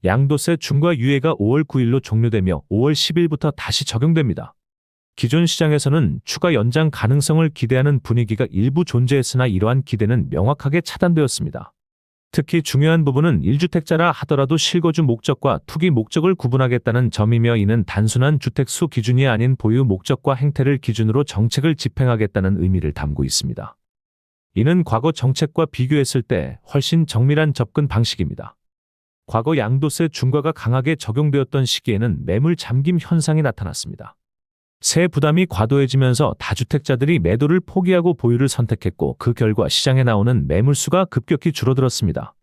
양도세 중과 유예가 5월 9일로 종료되며 5월 10일부터 다시 적용됩니다. 기존 시장에서는 추가 연장 가능성을 기대하는 분위기가 일부 존재했으나 이러한 기대는 명확하게 차단되었습니다. 특히 중요한 부분은 1주택자라 하더라도 실거주 목적과 투기 목적을 구분하겠다는 점이며 이는 단순한 주택수 기준이 아닌 보유 목적과 행태를 기준으로 정책을 집행하겠다는 의미를 담고 있습니다. 이는 과거 정책과 비교했을 때 훨씬 정밀한 접근 방식입니다. 과거 양도세 중과가 강하게 적용되었던 시기에는 매물 잠김 현상이 나타났습니다. 세 부담이 과도해지면서 다주택자들이 매도를 포기하고 보유를 선택했고 그 결과 시장에 나오는 매물수가 급격히 줄어들었습니다.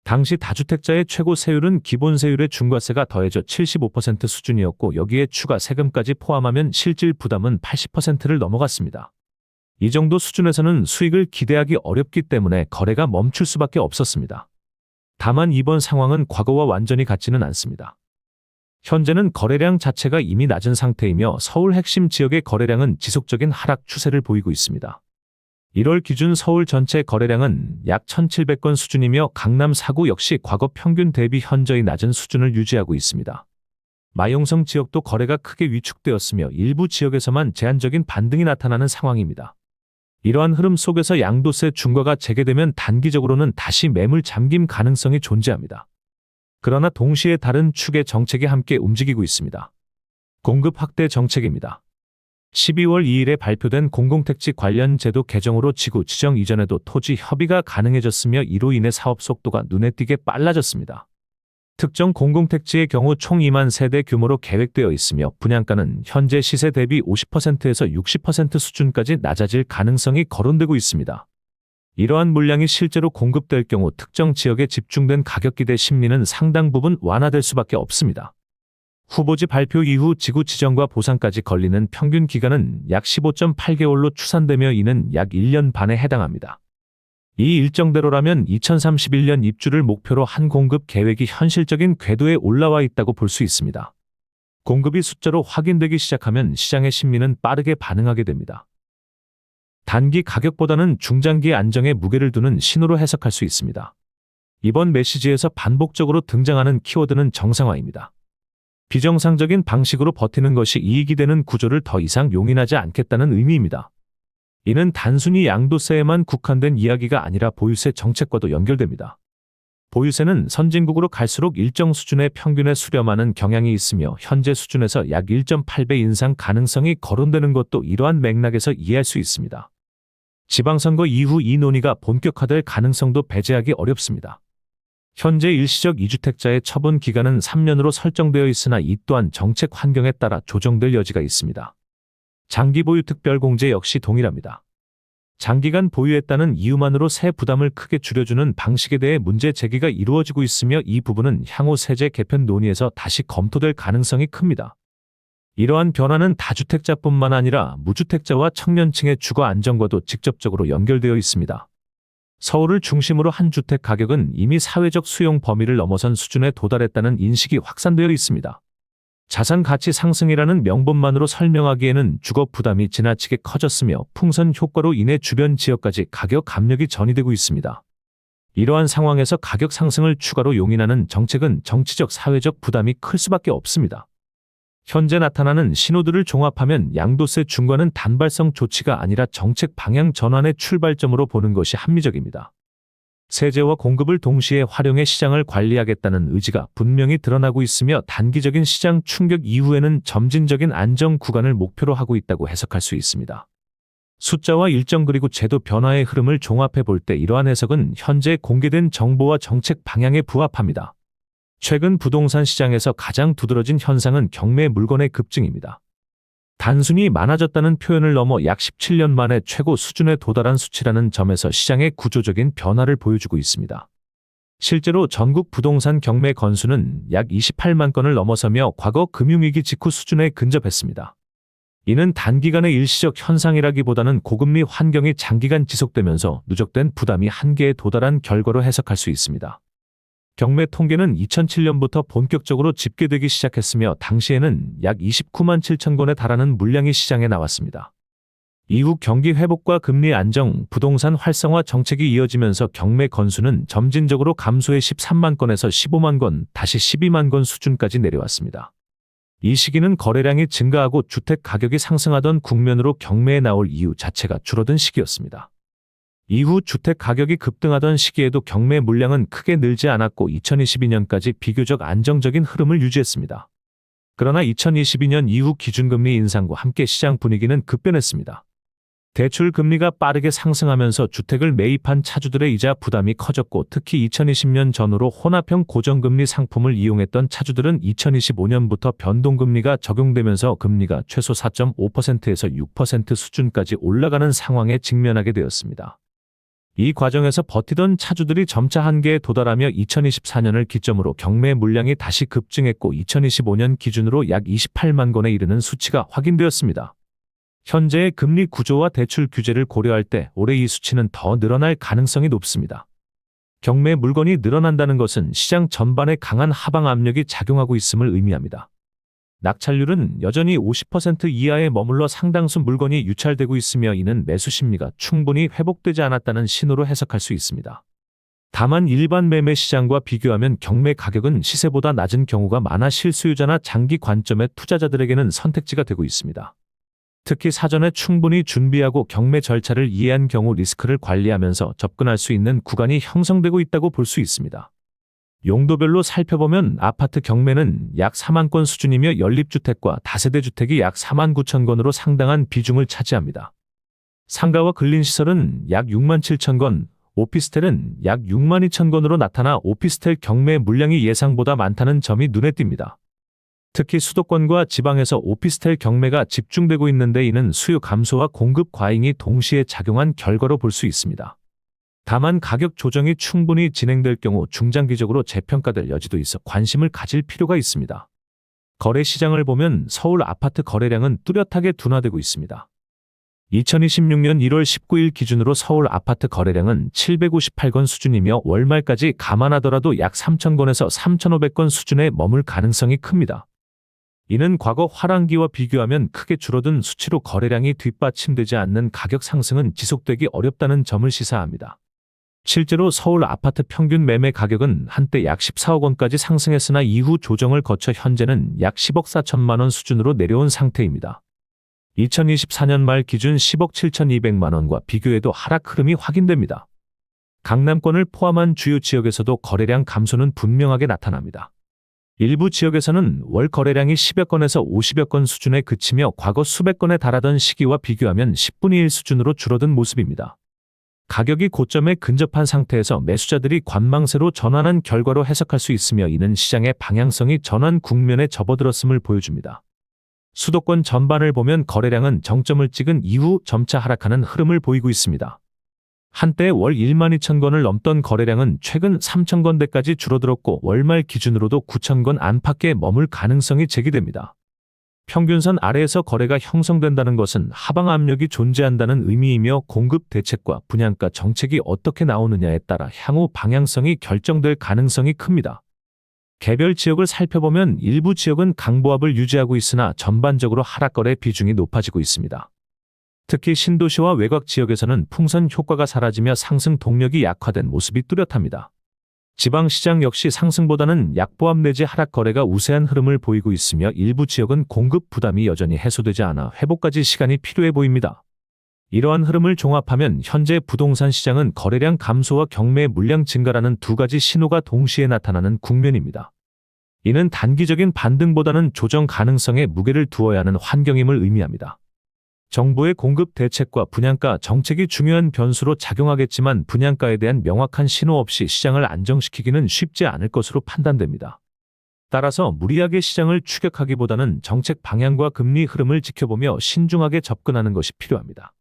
당시 다주택자의 최고 세율은 기본 세율의 중과세가 더해져 75% 수준이었고 여기에 추가 세금까지 포함하면 실질 부담은 80%를 넘어갔습니다. 이 정도 수준에서는 수익을 기대하기 어렵기 때문에 거래가 멈출 수밖에 없었습니다. 다만 이번 상황은 과거와 완전히 같지는 않습니다. 현재는 거래량 자체가 이미 낮은 상태이며 서울 핵심 지역의 거래량은 지속적인 하락 추세를 보이고 있습니다. 1월 기준 서울 전체 거래량은 약 1,700건 수준이며 강남 4구 역시 과거 평균 대비 현저히 낮은 수준을 유지하고 있습니다. 마용성 지역도 거래가 크게 위축되었으며 일부 지역에서만 제한적인 반등이 나타나는 상황입니다. 이러한 흐름 속에서 양도세 중과가 재개되면 단기적으로는 다시 매물 잠김 가능성이 존재합니다. 그러나 동시에 다른 축의 정책이 함께 움직이고 있습니다. 공급 확대 정책입니다. 12월 2일에 발표된 공공택지 관련 제도 개정으로 지구 지정 이전에도 토지 협의가 가능해졌으며 이로 인해 사업 속도가 눈에 띄게 빨라졌습니다. 특정 공공택지의 경우 총 2만 세대 규모로 계획되어 있으며 분양가는 현재 시세 대비 50%에서 60% 수준까지 낮아질 가능성이 거론되고 있습니다. 이러한 물량이 실제로 공급될 경우 특정 지역에 집중된 가격 기대 심리는 상당 부분 완화될 수밖에 없습니다. 후보지 발표 이후 지구 지정과 보상까지 걸리는 평균 기간은 약 15.8개월로 추산되며 이는 약 1년 반에 해당합니다. 이 일정대로라면 2031년 입주를 목표로 한 공급 계획이 현실적인 궤도에 올라와 있다고 볼 수 있습니다. 공급이 숫자로 확인되기 시작하면 시장의 심리는 빠르게 반응하게 됩니다. 단기 가격보다는 중장기 안정에 무게를 두는 신호로 해석할 수 있습니다. 이번 메시지에서 반복적으로 등장하는 키워드는 정상화입니다. 비정상적인 방식으로 버티는 것이 이익이 되는 구조를 더 이상 용인하지 않겠다는 의미입니다. 이는 단순히 양도세에만 국한된 이야기가 아니라 보유세 정책과도 연결됩니다. 보유세는 선진국으로 갈수록 일정 수준의 평균에 수렴하는 경향이 있으며 현재 수준에서 약 1.8배 인상 가능성이 거론되는 것도 이러한 맥락에서 이해할 수 있습니다. 지방선거 이후 이 논의가 본격화될 가능성도 배제하기 어렵습니다. 현재 일시적 2주택자의 처분 기간은 3년으로 설정되어 있으나 이 또한 정책 환경에 따라 조정될 여지가 있습니다. 장기 보유 특별공제 역시 동일합니다. 장기간 보유했다는 이유만으로 세 부담을 크게 줄여주는 방식에 대해 문제 제기가 이루어지고 있으며 이 부분은 향후 세제 개편 논의에서 다시 검토될 가능성이 큽니다. 이러한 변화는 다주택자뿐만 아니라 무주택자와 청년층의 주거 안정과도 직접적으로 연결되어 있습니다. 서울을 중심으로 한 주택 가격은 이미 사회적 수용 범위를 넘어선 수준에 도달했다는 인식이 확산되어 있습니다. 자산 가치 상승이라는 명분만으로 설명하기에는 주거 부담이 지나치게 커졌으며 풍선 효과로 인해 주변 지역까지 가격 압력이 전이되고 있습니다. 이러한 상황에서 가격 상승을 추가로 용인하는 정책은 정치적 사회적 부담이 클 수밖에 없습니다. 현재 나타나는 신호들을 종합하면 양도세 중과는 단발성 조치가 아니라 정책 방향 전환의 출발점으로 보는 것이 합리적입니다. 세제와 공급을 동시에 활용해 시장을 관리하겠다는 의지가 분명히 드러나고 있으며 단기적인 시장 충격 이후에는 점진적인 안정 구간을 목표로 하고 있다고 해석할 수 있습니다. 숫자와 일정 그리고 제도 변화의 흐름을 종합해 볼 때 이러한 해석은 현재 공개된 정보와 정책 방향에 부합합니다. 최근 부동산 시장에서 가장 두드러진 현상은 경매 물건의 급증입니다. 단순히 많아졌다는 표현을 넘어 약 17년 만에 최고 수준에 도달한 수치라는 점에서 시장의 구조적인 변화를 보여주고 있습니다. 실제로 전국 부동산 경매 건수는 약 28만 건을 넘어서며 과거 금융위기 직후 수준에 근접했습니다. 이는 단기간의 일시적 현상이라기보다는 고금리 환경이 장기간 지속되면서 누적된 부담이 한계에 도달한 결과로 해석할 수 있습니다. 경매 통계는 2007년부터 본격적으로 집계되기 시작했으며 당시에는 약 29만 7천 건에 달하는 물량이 시장에 나왔습니다. 이후 경기 회복과 금리 안정, 부동산 활성화 정책이 이어지면서 경매 건수는 점진적으로 감소해 13만 건에서 15만 건, 다시 12만 건 수준까지 내려왔습니다. 이 시기는 거래량이 증가하고 주택 가격이 상승하던 국면으로 경매에 나올 이유 자체가 줄어든 시기였습니다. 이후 주택 가격이 급등하던 시기에도 경매 물량은 크게 늘지 않았고 2022년까지 비교적 안정적인 흐름을 유지했습니다. 그러나 2022년 이후 기준금리 인상과 함께 시장 분위기는 급변했습니다. 대출 금리가 빠르게 상승하면서 주택을 매입한 차주들의 이자 부담이 커졌고, 특히 2020년 전후로 혼합형 고정금리 상품을 이용했던 차주들은 2025년부터 변동금리가 적용되면서 금리가 최소 4.5%에서 6% 수준까지 올라가는 상황에 직면하게 되었습니다. 이 과정에서 버티던 차주들이 점차 한계에 도달하며 2024년을 기점으로 경매 물량이 다시 급증했고 2025년 기준으로 약 28만 건에 이르는 수치가 확인되었습니다. 현재의 금리 구조와 대출 규제를 고려할 때 올해 이 수치는 더 늘어날 가능성이 높습니다. 경매 물건이 늘어난다는 것은 시장 전반에 강한 하방 압력이 작용하고 있음을 의미합니다. 낙찰률은 여전히 50% 이하에 머물러 상당수 물건이 유찰되고 있으며 이는 매수 심리가 충분히 회복되지 않았다는 신호로 해석할 수 있습니다. 다만 일반 매매 시장과 비교하면 경매 가격은 시세보다 낮은 경우가 많아 실수요자나 장기 관점의 투자자들에게는 선택지가 되고 있습니다. 특히 사전에 충분히 준비하고 경매 절차를 이해한 경우 리스크를 관리하면서 접근할 수 있는 구간이 형성되고 있다고 볼 수 있습니다. 용도별로 살펴보면 아파트 경매는 약 4만 건 수준이며 연립주택과 다세대 주택이 약 4만 9천 건으로 상당한 비중을 차지합니다. 상가와 근린시설은 약 6만 7천 건, 오피스텔은 약 6만 2천 건으로 나타나 오피스텔 경매 물량이 예상보다 많다는 점이 눈에 띕니다. 특히 수도권과 지방에서 오피스텔 경매가 집중되고 있는데 이는 수요 감소와 공급 과잉이 동시에 작용한 결과로 볼 수 있습니다. 다만 가격 조정이 충분히 진행될 경우 중장기적으로 재평가될 여지도 있어 관심을 가질 필요가 있습니다. 거래 시장을 보면 서울 아파트 거래량은 뚜렷하게 둔화되고 있습니다. 2026년 1월 19일 기준으로 서울 아파트 거래량은 758건 수준이며 월말까지 감안하더라도 약 3,000건에서 3,500건 수준에 머물 가능성이 큽니다. 이는 과거 화랑기와 비교하면 크게 줄어든 수치로 거래량이 뒷받침되지 않는 가격 상승은 지속되기 어렵다는 점을 시사합니다. 실제로 서울 아파트 평균 매매 가격은 한때 약 14억 원까지 상승했으나 이후 조정을 거쳐 현재는 약 10억 4천만 원 수준으로 내려온 상태입니다. 2024년 말 기준 10억 7,200만 원과 비교해도 하락 흐름이 확인됩니다. 강남권을 포함한 주요 지역에서도 거래량 감소는 분명하게 나타납니다. 일부 지역에서는 월 거래량이 10여 건에서 50여 건 수준에 그치며 과거 수백 건에 달하던 시기와 비교하면 10분의 1 수준으로 줄어든 모습입니다. 가격이 고점에 근접한 상태에서 매수자들이 관망세로 전환한 결과로 해석할 수 있으며 이는 시장의 방향성이 전환 국면에 접어들었음을 보여줍니다. 수도권 전반을 보면 거래량은 정점을 찍은 이후 점차 하락하는 흐름을 보이고 있습니다. 한때 월 1만 2천 건을 넘던 거래량은 최근 3천 건대까지 줄어들었고 월말 기준으로도 9천 건 안팎에 머물 가능성이 제기됩니다. 평균선 아래에서 거래가 형성된다는 것은 하방 압력이 존재한다는 의미이며 공급 대책과 분양가 정책이 어떻게 나오느냐에 따라 향후 방향성이 결정될 가능성이 큽니다. 개별 지역을 살펴보면 일부 지역은 강보합을 유지하고 있으나 전반적으로 하락거래 비중이 높아지고 있습니다. 특히 신도시와 외곽 지역에서는 풍선 효과가 사라지며 상승 동력이 약화된 모습이 뚜렷합니다. 지방시장 역시 상승보다는 약보합 내지 하락 거래가 우세한 흐름을 보이고 있으며 일부 지역은 공급 부담이 여전히 해소되지 않아 회복까지 시간이 필요해 보입니다. 이러한 흐름을 종합하면 현재 부동산 시장은 거래량 감소와 경매 물량 증가라는 두 가지 신호가 동시에 나타나는 국면입니다. 이는 단기적인 반등보다는 조정 가능성에 무게를 두어야 하는 환경임을 의미합니다. 정부의 공급 대책과 분양가 정책이 중요한 변수로 작용하겠지만 분양가에 대한 명확한 신호 없이 시장을 안정시키기는 쉽지 않을 것으로 판단됩니다. 따라서 무리하게 시장을 추격하기보다는 정책 방향과 금리 흐름을 지켜보며 신중하게 접근하는 것이 필요합니다.